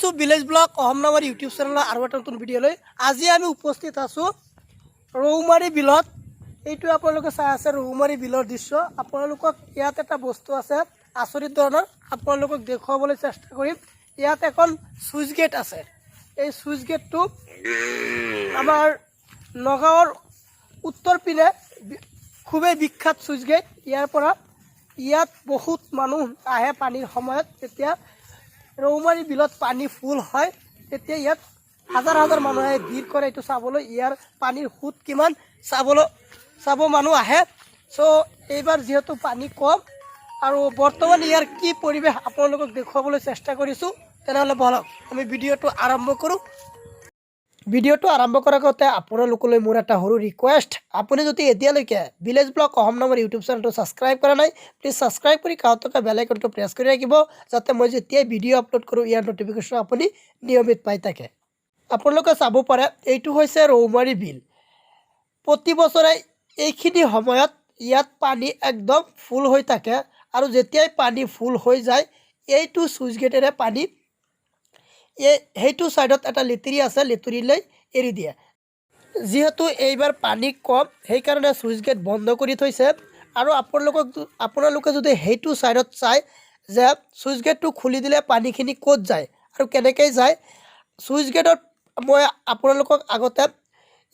আহিছোঁ village blog অহমনাবাৰী YouTube চেনেলৰ আৰু এটা নতুন ভিডিঅ'লৈ। আজি আমি উপস্থিত আছোঁ ৰৌমাৰী বিলত। এইটো আপোনালোকে চাই আছে ৰৌমাৰী বিলৰ দৃশ্য। আপোনালোকক ইয়াত এটা বস্তু আছে আচৰিত ধৰণৰ, আপোনালোকক দেখুৱাবলৈ চেষ্টা কৰিম। ইয়াত এখন চুইচ গেট আছে। এই চুইচ গেটটো আমাৰ নগাঁৱৰ উত্তৰ পিনে খুবেই বিখ্যাত চুইচ গেট। ইয়াত বহুত মানুহ আহে পানীৰ সময়ত। যেতিয়া ৰৌমাৰী বিলত পানী ফুল হয় তেতিয়া ইয়াত হাজাৰ হাজাৰ মানুহে ভিৰ কৰে এইটো চাবলৈ। ইয়াৰ পানীৰ সুত কিমান চাব মানুহ আহে। চ' এইবাৰ যিহেতু পানী কম আৰু বৰ্তমান ইয়াৰ কি পৰিৱেশ আপোনালোকক দেখুৱাবলৈ চেষ্টা কৰিছোঁ, তেনেহ'লে বলক আমি ভিডিঅ'টো আৰম্ভ কৰোঁ। ভিডিঅ'টো আৰম্ভ কৰাৰ আগতে আপোনালোকলৈ মোৰ এটা সৰু ৰিকুৱেষ্ট, আপুনি যদি এতিয়ালৈকে ভিলেজ ব্লগ অহমনাবাৰী ইউটিউব চেনেলটো ছাবস্ক্ৰাইব কৰা নাই, প্লিজ ছাবস্ক্ৰাইব কৰি কাষত থকা বেল আইকনটো প্ৰেছ কৰি ৰাখিব, যাতে মই যেতিয়াই ভিডিঅ' আপলোড কৰোঁ ইয়াৰ নটিফিকেশ্যন আপুনি নিয়মিত পাই থাকে। আপোনালোকে চাব পাৰে এইটো হৈছে ৰৌমাৰী বিল। প্ৰতি বছৰে এইখিনি সময়ত ইয়াত পানী একদম ফুল হৈ থাকে আৰু যেতিয়াই পানী ফুল হৈ যায় এইটো চুইচ গেটেৰে পানী সেইটো ছাইডত এটা লেতেৰি আছে, লেতেৰিলৈ এৰি দিয়ে। যিহেতু এইবাৰ পানী কম সেইকাৰণে চুইচ গেট বন্ধ কৰি থৈছে। আৰু আপোনালোকে যদি সেইটো ছাইডত চায় যে চুইচ গেটটো খুলি দিলে পানীখিনি ক'ত যায় আৰু কেনেকৈ যায়। চুইচ গেটত মই আপোনালোকক আগতে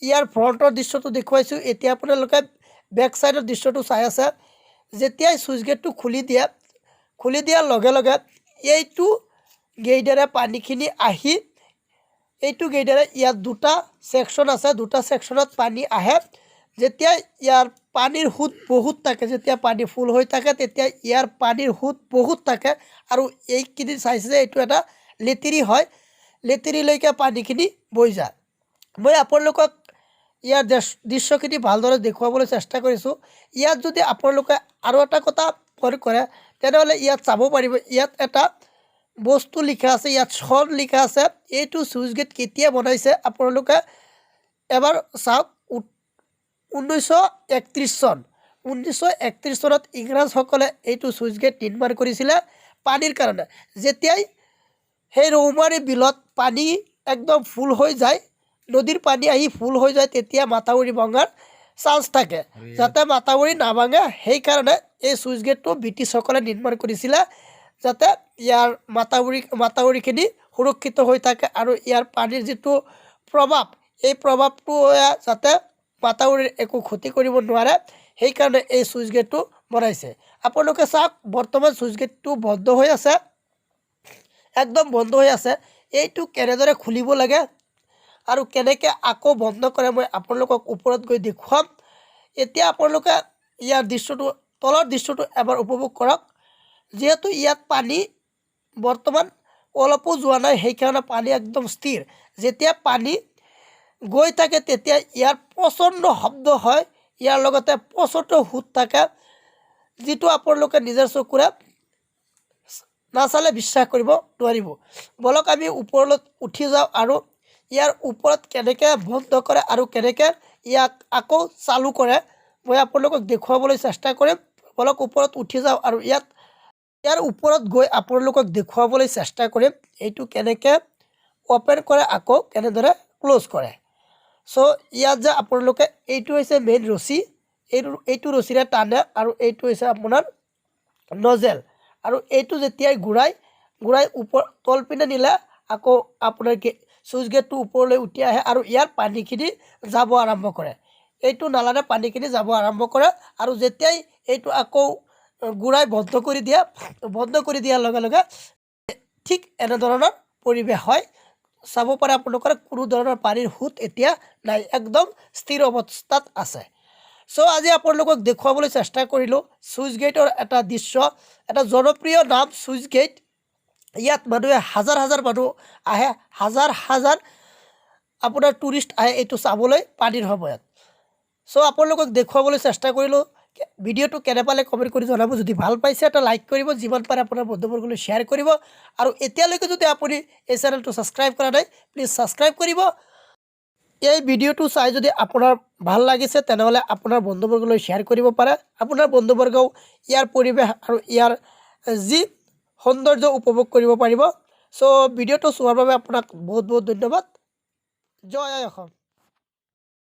ইয়াৰ ফ্ৰণ্টৰ দৃশ্যটো দেখুৱাইছোঁ। এতিয়া আপোনালোকে বেক ছাইডৰ দৃশ্যটো চাই আছে। যেতিয়াই চুইচ গেটটো খুলি দিয়াৰ লগে লগে এইটো গেটেৰে পানীখিনি আহি এইটো গেটেৰে ইয়াত দুটা ছেকশ্যন আছে, দুটা ছেকশ্যনত পানী আহে। যেতিয়া ইয়াৰ পানীৰ সুত বহুত থাকে, যেতিয়া পানী ফুল হৈ থাকে তেতিয়া ইয়াৰ পানীৰ সুত বহুত থাকে আৰু এইখিনি চাইছে যে এইটো এটা লেতেৰি হয়, লেতেৰিলৈকে পানীখিনি বৈ যায়। মই আপোনালোকক ইয়াৰ দৃশ্যখিনি ভালদৰে দেখুৱাবলৈ চেষ্টা কৰিছোঁ। ইয়াত যদি আপোনালোকে আৰু এটা কথা মন কৰে তেনেহ'লে ইয়াত চাব পাৰিব, ইয়াত এটা বস্তু লিখা আছে, ইয়াত চন লিখা আছে। এইটো চুইচ গেট কেতিয়া বনাইছে আপোনালোকে এবাৰ চাওক। 1931 চন। 1931 চনত ইংৰাজসকলে এইটো চুইচ গেট নিৰ্মাণ কৰিছিলে পানীৰ কাৰণে। যেতিয়াই সেই ৰৌমাৰী বিলত পানী একদম ফুল হৈ যায়, নদীৰ পানী আহি ফুল হৈ যায়, তেতিয়া মাথাউৰি ভঙাৰ চান্স থাকে। যাতে মাথাউৰি নাভাঙে সেইকাৰণে এই চুইচ গেটটো ব্ৰিটিছসকলে নিৰ্মাণ কৰিছিলে, যাতে ইয়াৰ মাথাউৰিখিনি সুৰক্ষিত হৈ থাকে আৰু ইয়াৰ পানীৰ যিটো প্ৰভাৱ এই প্ৰভাৱটো যাতে মাথাউৰিৰ একো ক্ষতি কৰিব নোৱাৰে, সেইকাৰণে এই চুইচ গেটটো বনাইছে। আপোনালোকে চাওক বৰ্তমান চুইচ গেটটো বন্ধ হৈ আছে, একদম বন্ধ হৈ আছে। এইটো কেনেদৰে খুলিব লাগে আৰু কেনেকৈ আকৌ বন্ধ কৰে মই আপোনালোকক ওপৰত গৈ দেখুৱাম। এতিয়া আপোনালোকে ইয়াৰ দৃশ্যটো, তলৰ দৃশ্যটো এবাৰ উপভোগ কৰক। যিহেতু ইয়াত পানী বৰ্তমান অলপো যোৱা নাই সেইকাৰণে পানী একদম স্থিৰ। যেতিয়া পানী গৈ থাকে তেতিয়া ইয়াৰ প্ৰচণ্ড শব্দ হয়, ইয়াৰ লগতে প্ৰচণ্ড সোঁত থাকে, যিটো আপোনালোকে নিজৰ চকুৰে নাচালে বিশ্বাস কৰিব নোৱাৰিব। বলক আমি ওপৰলৈ উঠি যাওঁ আৰু ইয়াৰ ওপৰত কেনেকৈ বন্ধ কৰে আৰু কেনেকৈ ইয়াক আকৌ চালু কৰে মই আপোনালোকক দেখুৱাবলৈ চেষ্টা কৰিম। বলক ওপৰত উঠি যাওঁ আৰু ইয়াৰ ওপৰত গৈ আপোনালোকক দেখুৱাবলৈ চেষ্টা কৰিম এইটো কেনেকৈ অ'পেন কৰে আকৌ কেনেদৰে ক্ল'জ কৰে। চ' ইয়াত যে আপোনালোকে এইটো হৈছে মেইন ৰছী, এইটো ৰছীৰে টানে আৰু এইটো হৈছে আপোনাৰ নজেল। আৰু এইটো যেতিয়াই ঘূৰাই তলপিনে নিলে আকৌ আপোনাৰ চুইচ গেটটো ওপৰলৈ উঠি আহে আৰু ইয়াৰ পানীখিনি যাব আৰম্ভ কৰে। এইটো নালাৰে পানীখিনি যাব আৰম্ভ কৰে আৰু যেতিয়াই এইটো আকৌ ঘূৰাই বন্ধ কৰি দিয়াৰ লগে লগে ঠিক এনেধৰণৰ পৰিৱেশ হয়। চাব পাৰে আপোনালোকৰ কোনো ধৰণৰ পানীৰ সোঁত এতিয়া নাই, একদম স্থিৰ অৱস্থাত আছে। চ' আজি আপোনালোকক দেখুৱাবলৈ চেষ্টা কৰিলোঁ চুইচ গেটৰ এটা দৃশ্য, এটা জনপ্ৰিয় নাম চুইচ গেট। ইয়াত মানুহে হাজাৰ হাজাৰ মানুহ আহে, হাজাৰ হাজাৰ আপোনাৰ টুৰিষ্ট আহে এইটো চাবলৈ পানীৰ সময়ত। চ' আপোনালোকক দেখুৱাবলৈ চেষ্টা কৰিলোঁ। ভিডিঅ'টো কেনে পালে কমেণ্ট কৰি জনাব। যদি ভাল পাইছে এটা লাইক কৰিব, যিমান পাৰে আপোনাৰ বন্ধুবৰ্গলৈ শ্বেয়াৰ কৰিব আৰু এতিয়ালৈকে যদি আপুনি এই চেনেলটো ছাবস্ক্ৰাইব কৰা নাই প্লিজ ছাবস্ক্ৰাইব কৰিব। এই ভিডিঅ'টো চাই যদি আপোনাৰ ভাল লাগিছে তেনেহ'লে আপোনাৰ বন্ধুবৰ্গলৈ শ্বেয়াৰ কৰিব পাৰে। আপোনাৰ বন্ধুবৰ্গও ইয়াৰ পৰিৱেশ আৰু ইয়াৰ যি সৌন্দৰ্য উপভোগ কৰিব পাৰিব। চ' ভিডিঅ'টো চোৱাৰ বাবে আপোনাক বহুত বহুত ধন্যবাদ। জয় আই অসম।